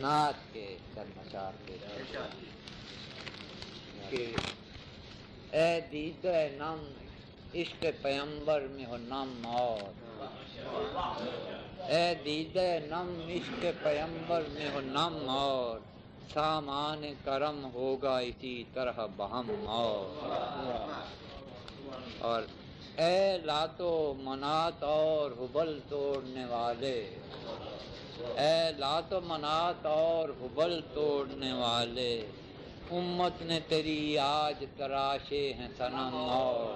نعت کے چند اشعار کے کہ اے دیدہ نم عشق پیمبر میں ہو نم اور اے دیدہ نم عشق پیمبر میں ہو نم اور سامان کرم ہوگا اسی طرح بہم اور اے لات و منات اور حبل توڑنے والے، اے لات و منات اور حبل توڑنے والے، امت نے تیری آج تراشے ہیں صنم اور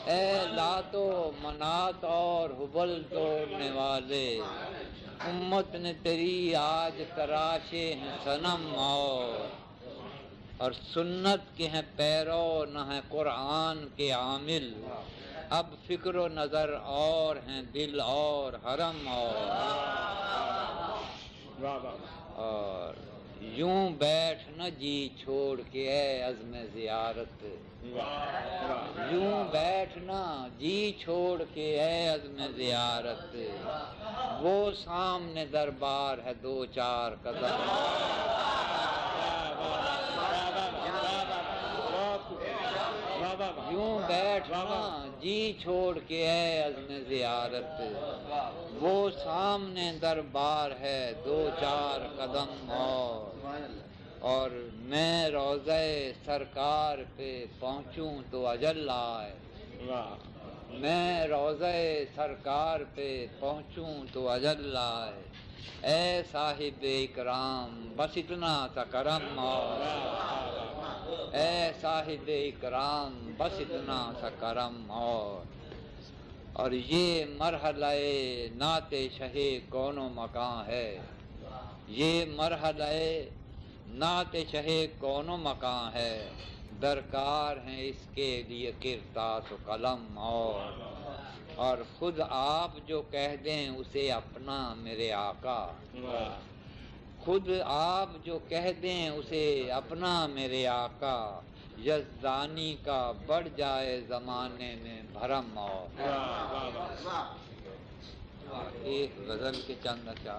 اے لات و منات اور حبل توڑنے والے، امت نے تیری آج تراشے ہیں صنم اور سنت کے ہیں پیرو نہ ہے قرآن کے عامل، اب فکر و نظر اور ہیں دل اور حرم اور یوں بیٹھ نہ جی چھوڑ کے اے عزم زیارت، یوں بیٹھ نہ جی چھوڑ کے اے عزم زیارت، وہ سامنے دربار ہے دو چار قدم یوں بیٹھنا جی چھوڑ کے اے عزم زیارت، وہ سامنے دربار ہے دو چار قدم اور میں روضہ سرکار پہ پہنچوں تو اجل آئے، میں روضہ سرکار پہ پہنچوں تو اجل آئے، اے صاحب اکرام بس اتنا سا کرم اے صاحب اکرام بس اتنا سا کرم اور یہ مرحلہ نعت شہ کون و مکان ہے، یہ مرحلہ نعت شہ کون و مکان ہے، درکار ہیں اس کے لیے کرتاس و قلم اور خود آپ جو کہہ دیں اسے اپنا میرے آقا، خود آپ جو کہہ دیں اسے اپنا میرے آقا، یزدانی کا بڑھ جائے زمانے میں بھرم ایک غزل کے چند اشعار